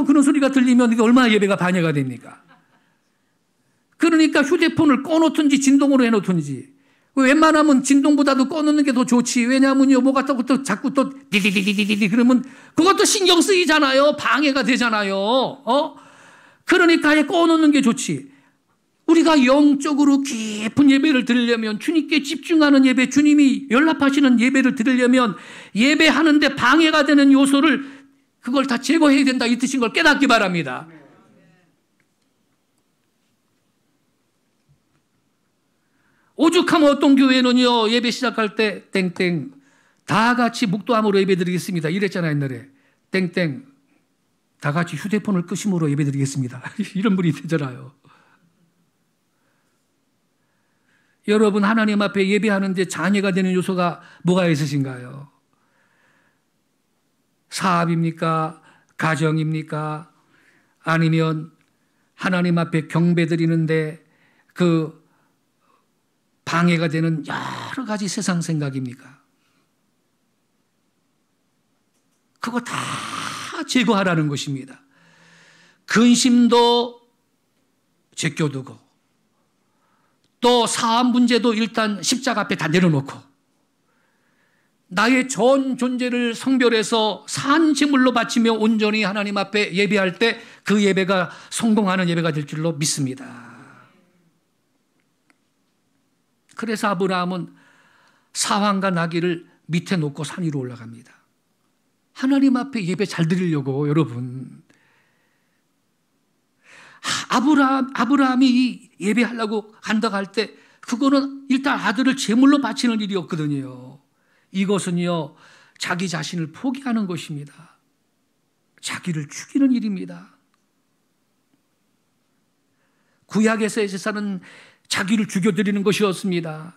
그런 소리가 들리면 이게 얼마나 예배가 방해가 됩니까? 그러니까 휴대폰을 꺼놓든지 진동으로 해놓든지, 웬만하면 진동보다도 꺼놓는 게 더 좋지. 왜냐하면요, 뭐가 또 자꾸 또 디디디디디디 그러면 그것도 신경 쓰이잖아요. 방해가 되잖아요. 그러니까 아예 꺼놓는 게 좋지. 우리가 영적으로 깊은 예배를 드리려면, 주님께 집중하는 예배, 주님이 연락하시는 예배를 드리려면 예배하는데 방해가 되는 요소를 그걸 다 제거해야 된다, 이 뜻인 걸 깨닫기 바랍니다. 오죽하면 어떤 교회는요, 예배 시작할 때 땡땡 다 같이 묵도함으로 예배 드리겠습니다 이랬잖아요. 옛날에 땡땡 다 같이 휴대폰을 끄심으로 예배 드리겠습니다 이런 분이 되잖아요. 여러분, 하나님 앞에 예배하는데 장애가 되는 요소가 뭐가 있으신가요? 사업입니까? 가정입니까? 아니면 하나님 앞에 경배 드리는데 그 방해가 되는 여러 가지 세상 생각입니까? 그거 다 제거하라는 것입니다. 근심도 제껴두고, 또 사업 문제도 일단 십자가 앞에 다 내려놓고, 나의 전 존재를 성별해서 산 제물로 바치며 온전히 하나님 앞에 예배할 때 그 예배가 성공하는 예배가 될 줄로 믿습니다. 그래서 아브라함은 사황과 나귀를 밑에 놓고 산 위로 올라갑니다. 하나님 앞에 예배 잘 드리려고. 여러분, 아브라함이 예배하려고 간다고 할 때 그거는 일단 아들을 제물로 바치는 일이었거든요. 이것은요, 자기 자신을 포기하는 것입니다. 자기를 죽이는 일입니다. 구약에서의 제사는 자기를 죽여드리는 것이었습니다.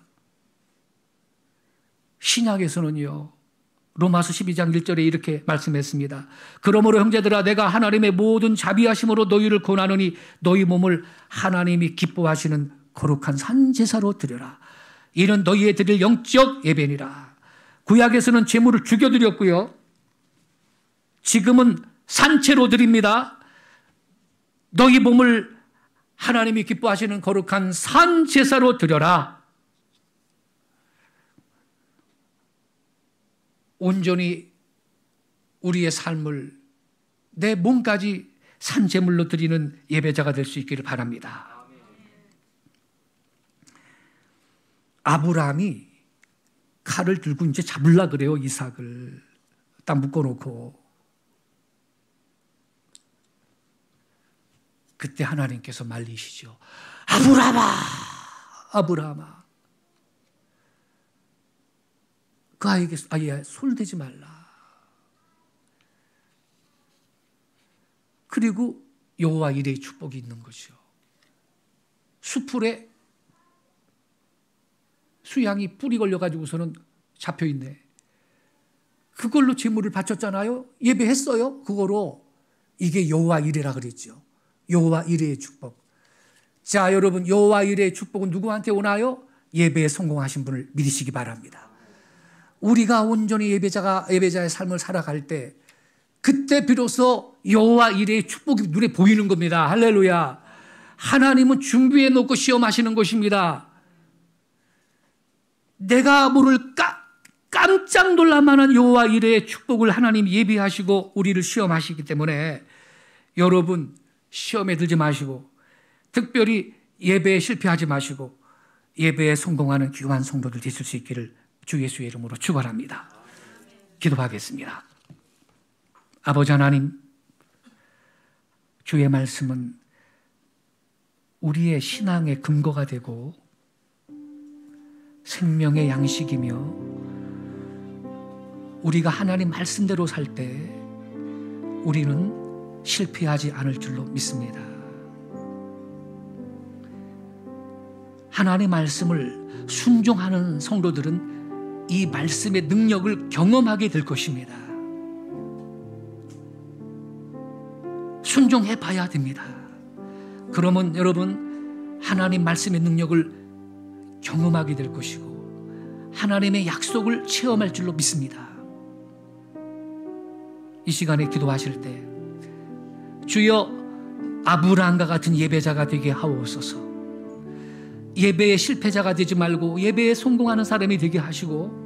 신약에서는요, 로마서 12장 1절에 이렇게 말씀했습니다. 그러므로 형제들아, 내가 하나님의 모든 자비하심으로 너희를 권하노니 너희 몸을 하나님이 기뻐하시는 거룩한 산제사로 드려라. 이는 너희의 드릴 영적 예배니라. 구약에서는 제물을 죽여드렸고요, 지금은 산채로 드립니다. 너희 몸을 하나님이 기뻐하시는 거룩한 산제사로 드려라. 온전히 우리의 삶을, 내 몸까지 산제물로 드리는 예배자가 될 수 있기를 바랍니다. 아브라함이 칼을 들고 이제 잡으려고 그래요. 이삭을 딱 묶어놓고. 그때 하나님께서 말리시죠. 아브라함아, 아브라함아, 그 아이에게 아예 손을 대지 말라. 그리고 여호와 이레의 축복이 있는 거죠. 수풀에 수양이 뿔이 걸려가지고서는 잡혀있네. 그걸로 제물을 바쳤잖아요. 예배했어요. 그거로. 이게 여호와 이레라 그랬죠. 여호와 이레의 축복. 자, 여러분, 여호와 이레의 축복은 누구한테 오나요? 예배에 성공하신 분을 믿으시기 바랍니다. 우리가 온전히 예배자의 삶을 살아갈 때, 그때 비로소 여호와 이레의 축복이 눈에 보이는 겁니다. 할렐루야. 하나님은 준비해 놓고 시험하시는 것입니다. 내가 모를 깜짝 놀랄만한 여호와 이레의 축복을 하나님 예비하시고 우리를 시험하시기 때문에 여러분, 시험에 들지 마시고, 특별히 예배에 실패하지 마시고 예배에 성공하는 귀한 성도들 되실 수 있기를 주 예수의 이름으로 축원합니다. 기도하겠습니다. 아버지 하나님, 주의 말씀은 우리의 신앙의 근거가 되고 생명의 양식이며, 우리가 하나님 말씀대로 살 때 우리는 실패하지 않을 줄로 믿습니다. 하나님의 말씀을 순종하는 성도들은 이 말씀의 능력을 경험하게 될 것입니다. 순종해 봐야 됩니다. 그러면 여러분 하나님 말씀의 능력을 경험하게 될 것이고 하나님의 약속을 체험할 줄로 믿습니다. 이 시간에 기도하실 때 주여 아브라함과 같은 예배자가 되게 하옵소서. 예배의 실패자가 되지 말고 예배에 성공하는 사람이 되게 하시고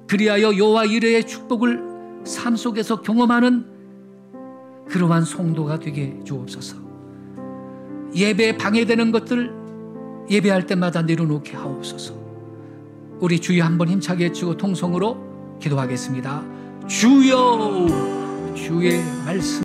그리하여 여호와 이레의 축복을 삶 속에서 경험하는 그러한 성도가 되게 주옵소서. 예배에 방해되는 것들 예배할 때마다 내려놓게 하옵소서. 우리 주여 한번 힘차게 외치고 통성으로 기도하겠습니다. 주여, 주의 말씀